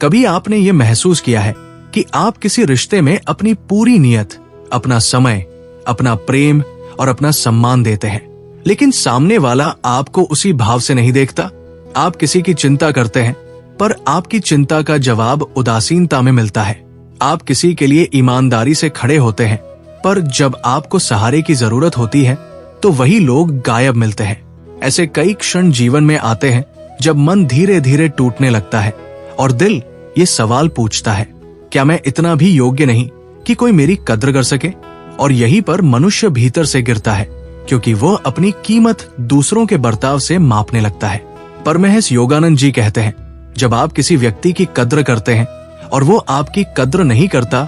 कभी आपने ये महसूस किया है कि आप किसी रिश्ते में अपनी पूरी नियत, अपना समय, अपना प्रेम और अपना सम्मान देते हैं, लेकिन सामने वाला आपको उसी भाव से नहीं देखता? आप किसी की चिंता करते हैं, पर आपकी चिंता का जवाब उदासीनता में मिलता है। आप किसी के लिए ईमानदारी से खड़े होते हैं, पर जब आपको सहारे की जरूरत होती है तो वही लोग गायब मिलते हैं। ऐसे कई क्षण जीवन में आते हैं जब मन धीरे धीरे टूटने लगता है और दिल ये सवाल पूछता है, क्या मैं इतना भी योग्य नहीं कि कोई मेरी कद्र कर सके? और यहीं पर मनुष्य भीतर से गिरता है, क्योंकि वो अपनी कीमत दूसरों के बर्ताव से मापने लगता है। परमहंस योगानंद जी कहते हैं, जब आप किसी व्यक्ति की कद्र करते हैं और वो आपकी कद्र नहीं करता,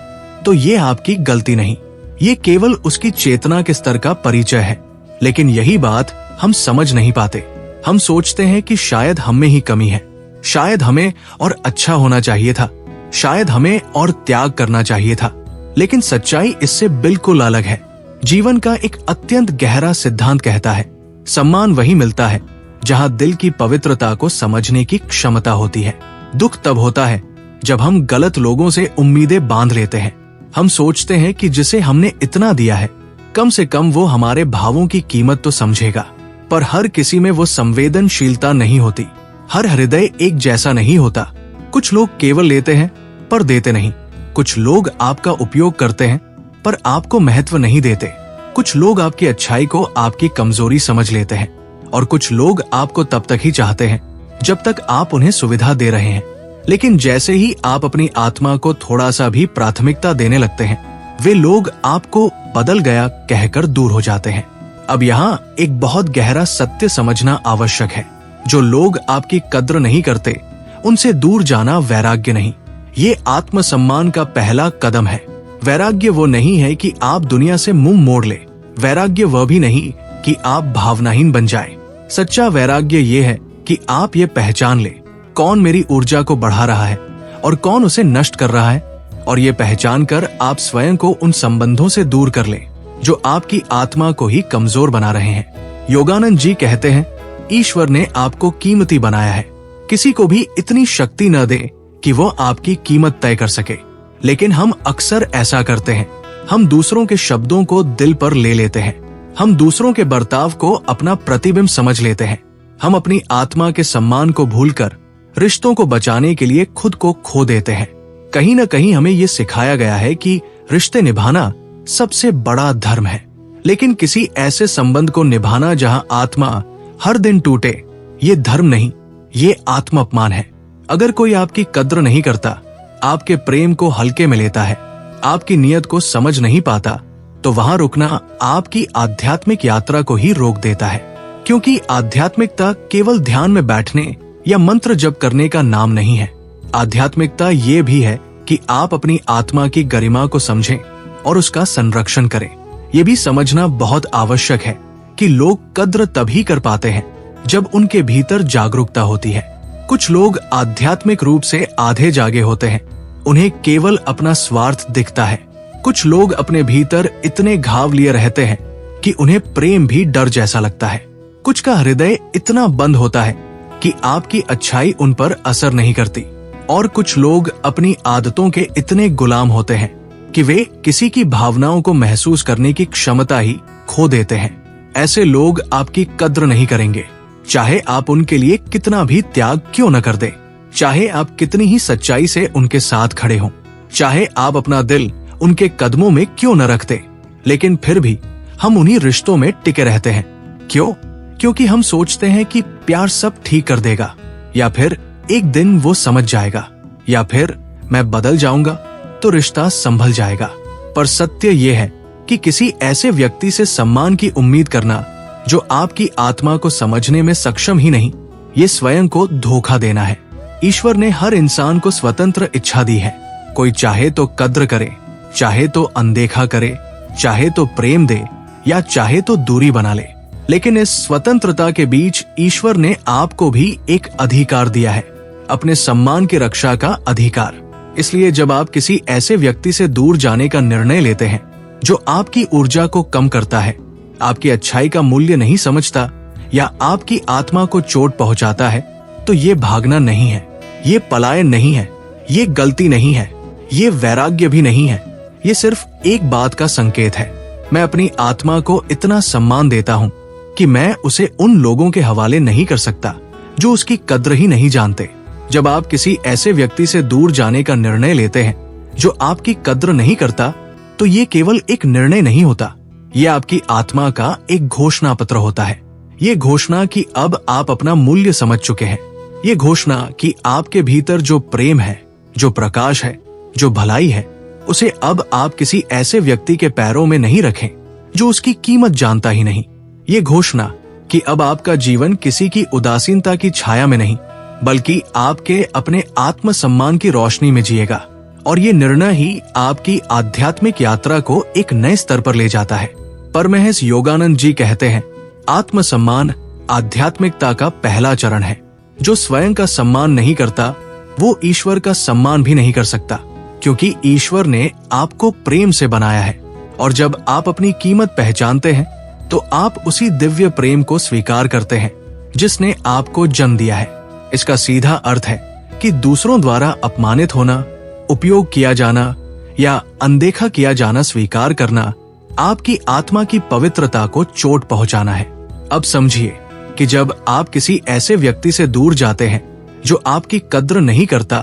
तो ये आपकी गलती नहीं, ये केवल उसकी चेतना के स्तर का परिचय है। लेकिन यही बात हम समझ नहीं पाते। हम सोचते हैं कि शायद हम में ही कमी है, शायद हमें और अच्छा होना चाहिए था, शायद हमें और त्याग करना चाहिए था। लेकिन सच्चाई इससे बिल्कुल अलग है। जीवन का एक अत्यंत गहरा सिद्धांत कहता है, सम्मान वही मिलता है जहां दिल की पवित्रता को समझने की क्षमता होती है। दुख तब होता है जब हम गलत लोगों से उम्मीदें बांध लेते हैं। हम सोचते हैं कि जिसे हमने इतना दिया है, कम से कम वो हमारे भावों की कीमत तो समझेगा। पर हर किसी में वो संवेदनशीलता नहीं होती। हर हृदय एक जैसा नहीं होता। कुछ लोग केवल लेते हैं पर देते नहीं। कुछ लोग आपका उपयोग करते हैं पर आपको महत्व नहीं देते। कुछ लोग आपकी अच्छाई को आपकी कमजोरी समझ लेते हैं, और कुछ लोग आपको तब तक ही चाहते हैं जब तक आप उन्हें सुविधा दे रहे हैं। लेकिन जैसे ही आप अपनी आत्मा को थोड़ा सा भी प्राथमिकता देने लगते हैं, वे लोग आपको बदल गया कहकर दूर हो जाते हैं। अब यहाँ एक बहुत गहरा सत्य समझना आवश्यक है। जो लोग आपकी कद्र नहीं करते, उनसे दूर जाना वैराग्य नहीं, ये आत्मसम्मान का पहला कदम है। वैराग्य वो नहीं है कि आप दुनिया से मुंह मोड़ ले। वैराग्य वह भी नहीं कि आप भावनाहीन बन जाएं। सच्चा वैराग्य ये है कि आप ये पहचान ले, कौन मेरी ऊर्जा को बढ़ा रहा है और कौन उसे नष्ट कर रहा है, और ये पहचान कर आप स्वयं को उन संबंधों से दूर कर ले जो आपकी आत्मा को ही कमजोर बना रहे हैं। योगानंद जी कहते हैं, ईश्वर ने आपको कीमती बनाया है। किसी को भी इतनी शक्ति न दे कि वो आपकी कीमत तय कर सके। लेकिन हम अक्सर ऐसा करते हैं। हम दूसरों के शब्दों को दिल पर ले लेते हैं। हम दूसरों के बर्ताव को अपना प्रतिबिंब समझ लेते हैं। हम अपनी आत्मा के सम्मान को भूलकर रिश्तों को बचाने के लिए खुद को खो देते हैं। कहीं न कहीं हमें ये सिखाया गया है कि रिश्ते निभाना सबसे बड़ा धर्म है। लेकिन किसी ऐसे संबंध को निभाना जहां आत्मा हर दिन टूटे, ये धर्म नहीं, ये आत्म अपमान है। अगर कोई आपकी कद्र नहीं करता, आपके प्रेम को हल्के में लेता है, आपकी नियत को समझ नहीं पाता, तो वहां रुकना आपकी आध्यात्मिक यात्रा को ही रोक देता है। क्योंकि आध्यात्मिकता केवल ध्यान में बैठने या मंत्र जप करने का नाम नहीं है। आध्यात्मिकता ये भी है कि आप अपनी आत्मा की गरिमा को समझें और उसका संरक्षण करें। ये भी समझना बहुत आवश्यक है कि लोग कद्र तभी कर पाते हैं जब उनके भीतर जागरूकता होती है। कुछ लोग आध्यात्मिक रूप से आधे जागे होते हैं, उन्हें केवल अपना स्वार्थ दिखता है। कुछ लोग अपने भीतर इतने घाव लिए रहते हैं कि उन्हें प्रेम भी डर जैसा लगता है। कुछ का हृदय इतना बंद होता है कि आपकी अच्छाई उन पर असर नहीं करती। और कुछ लोग अपनी आदतों के इतने गुलाम होते हैं कि वे किसी की भावनाओं को महसूस करने की क्षमता ही खो देते हैं। ऐसे लोग आपकी कद्र नहीं करेंगे, चाहे आप उनके लिए कितना भी त्याग क्यों न कर दें, चाहे आप कितनी ही सच्चाई से उनके साथ खड़े हों, चाहे आप अपना दिल उनके कदमों में क्यों न रखते। लेकिन फिर भी हम उन्हीं रिश्तों में टिके रहते हैं। क्यों? क्योंकि हम सोचते हैं कि प्यार सब ठीक कर देगा, या फिर एक दिन वो समझ जाएगा, या फिर मैं बदल जाऊंगा तो रिश्ता संभल जाएगा। पर सत्य ये है कि किसी ऐसे व्यक्ति से सम्मान की उम्मीद करना जो आपकी आत्मा को समझने में सक्षम ही नहीं, ये स्वयं को धोखा देना है। ईश्वर ने हर इंसान को स्वतंत्र इच्छा दी है। कोई चाहे तो कद्र करे, चाहे तो अनदेखा करे, चाहे तो प्रेम दे, या चाहे तो दूरी बना ले। लेकिन इस स्वतंत्रता के बीच ईश्वर ने आपको भी एक अधिकार दिया है, अपने सम्मान की रक्षा का अधिकार। इसलिए जब आप किसी ऐसे व्यक्ति से दूर जाने का निर्णय लेते हैं जो आपकी ऊर्जा को कम करता है, आपकी अच्छाई का मूल्य नहीं समझता, या आपकी आत्मा को चोट पहुंचाता है, तो ये भागना नहीं है, ये पलायन नहीं है, ये गलती नहीं है, ये वैराग्य भी नहीं है, ये सिर्फ एक बात का संकेत है। मैं अपनी आत्मा को इतना सम्मान देता हूँ कि मैं उसे उन लोगों के हवाले नहीं कर सकता जो उसकी कद्र ही नहीं जानते। जब आप किसी ऐसे व्यक्ति से दूर जाने का निर्णय लेते हैं जो आपकी कद्र नहीं करता, तो ये केवल एक निर्णय नहीं होता, ये आपकी आत्मा का एक घोषणा पत्र होता है। ये घोषणा कि अब आप अपना मूल्य समझ चुके हैं। ये घोषणा कि आपके भीतर जो प्रेम है, जो प्रकाश है, जो भलाई है, उसे अब आप किसी ऐसे व्यक्ति के पैरों में नहीं रखें जो उसकी कीमत जानता ही नहीं। ये घोषणा कि अब आपका जीवन किसी की उदासीनता की छाया में नहीं, बल्कि आपके अपने आत्मसम्मान की रोशनी में जिएगा। और ये निर्णय ही आपकी आध्यात्मिक यात्रा को एक नए स्तर पर ले जाता है। परमहंस योगानंद जी कहते हैं, आत्मसम्मान आध्यात्मिकता का पहला चरण है। जो स्वयं का सम्मान नहीं करता, वो ईश्वर का सम्मान भी नहीं कर सकता, क्योंकि ईश्वर ने आपको प्रेम से बनाया है। और जब आप अपनी कीमत पहचानते हैं, तो आप उसी दिव्य प्रेम को स्वीकार करते हैं जिसने आपको जन्म दिया है। इसका सीधा अर्थ है कि दूसरों द्वारा अपमानित होना, उपयोग किया जाना या अनदेखा किया जाना स्वीकार करना आपकी आत्मा की पवित्रता को चोट पहुंचाना है। अब समझिए कि जब आप किसी ऐसे व्यक्ति से दूर जाते हैं जो आपकी कद्र नहीं करता,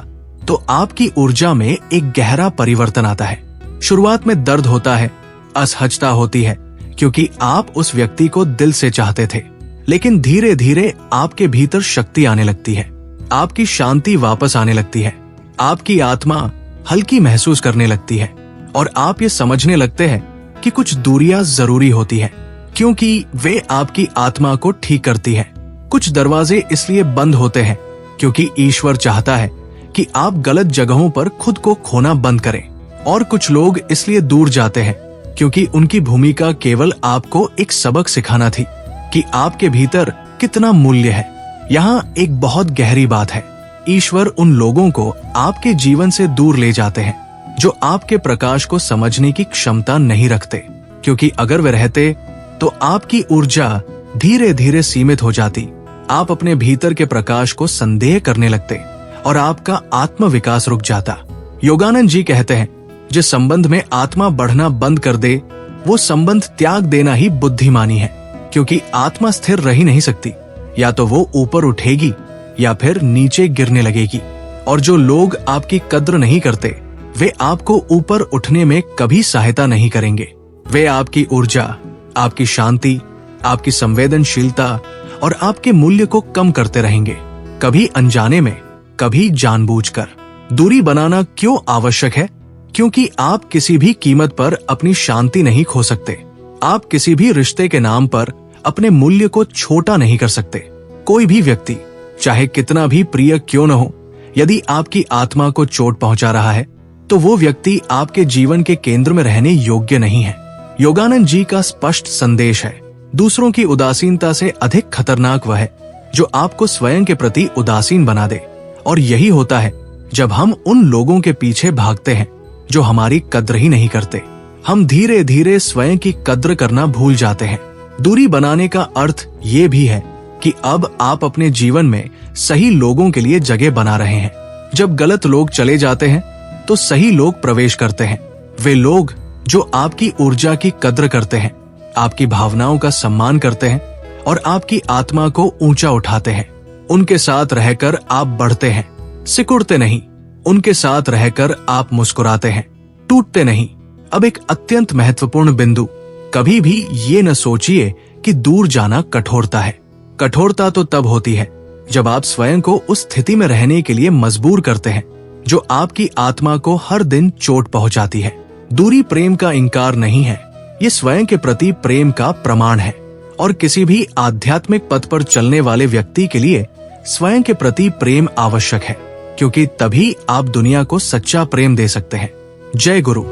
तो आपकी ऊर्जा में एक गहरा परिवर्तन आता है। शुरुआत में दर्द होता है, असहजता होती है, क्योंकि आप उस व्यक्ति को दिल से चाहते थे। लेकिन धीरे धीरे आपके भीतर शक्ति आने लगती है, आपकी शांति वापस आने लगती है, आपकी आत्मा हल्की महसूस करने लगती है, और आप ये समझने लगते हैं कि कुछ दूरियां जरूरी होती है, क्योंकि वे आपकी आत्मा को ठीक करती है। कुछ दरवाजे इसलिए बंद होते हैं क्योंकि ईश्वर चाहता है कि आप गलत जगहों पर खुद को खोना बंद करें, और कुछ लोग इसलिए दूर जाते हैं क्योंकि उनकी भूमिका केवल आपको एक सबक सिखाना थी कि आपके भीतर कितना मूल्य है। यहाँ एक बहुत गहरी बात है, ईश्वर उन लोगों को आपके जीवन से दूर ले जाते हैं जो आपके प्रकाश को समझने की क्षमता नहीं रखते, क्योंकि अगर वे रहते तो आपकी ऊर्जा धीरे धीरे सीमित हो जाती, आप अपने भीतर के प्रकाश को संदेह करने लगते और आपका आत्म विकास रुक जाता। योगानंद जी कहते हैं, जिस संबंध में आत्मा बढ़ना बंद कर दे, वो संबंध त्याग देना ही बुद्धिमानी है, क्योंकि आत्मा स्थिर रह ही नहीं सकती, या तो वो ऊपर उठेगी या फिर नीचे गिरने लगेगी। और जो लोग आपकी कद्र नहीं करते, वे आपको ऊपर उठने में कभी सहायता नहीं करेंगे। वे आपकी ऊर्जा, आपकी शांति, आपकी संवेदनशीलता और आपके मूल्य को कम करते रहेंगे, कभी अनजाने में, कभी जानबूझकर। दूरी बनाना क्यों आवश्यक है? क्योंकि आप किसी भी कीमत पर अपनी शांति नहीं खो सकते। आप किसी भी रिश्ते के नाम पर अपने मूल्य को छोटा नहीं कर सकते। कोई भी व्यक्ति, चाहे कितना भी प्रिय क्यों न हो, यदि आपकी आत्मा को चोट पहुंचा रहा है, तो वो व्यक्ति आपके जीवन के केंद्र में रहने योग्य नहीं है। योगानंद जी का स्पष्ट संदेश है, दूसरों की उदासीनता से अधिक खतरनाक वह है जो आपको स्वयं के प्रति उदासीन बना दे। और यही होता है जब हम उन लोगों के पीछे भागते हैं जो हमारी कद्र ही नहीं करते। हम धीरे धीरे स्वयं की कद्र करना भूल जाते हैं। दूरी बनाने का अर्थ ये भी है कि अब आप अपने जीवन में सही लोगों के लिए जगह बना रहे हैं। जब गलत लोग चले जाते हैं तो सही लोग प्रवेश करते हैं। वे लोग जो आपकी ऊर्जा की कद्र करते हैं, आपकी भावनाओं का सम्मान करते हैं और आपकी आत्मा को ऊंचा उठाते हैं। उनके साथ रहकर आप बढ़ते हैं, सिकुड़ते नहीं। उनके साथ रहकर आप मुस्कुराते हैं, टूटते नहीं। अब एक अत्यंत महत्वपूर्ण बिंदु, कभी भी ये न सोचिए कि दूर जाना कठोरता है। कठोरता तो तब होती है जब आप स्वयं को उस स्थिति में रहने के लिए मजबूर करते हैं जो आपकी आत्मा को हर दिन चोट पहुंचाती है। दूरी प्रेम का इंकार नहीं है, ये स्वयं के प्रति प्रेम का प्रमाण है। और किसी भी आध्यात्मिक पथ पर चलने वाले व्यक्ति के लिए स्वयं के प्रति प्रेम आवश्यक है, क्योंकि तभी आप दुनिया को सच्चा प्रेम दे सकते हैं। जय गुरु।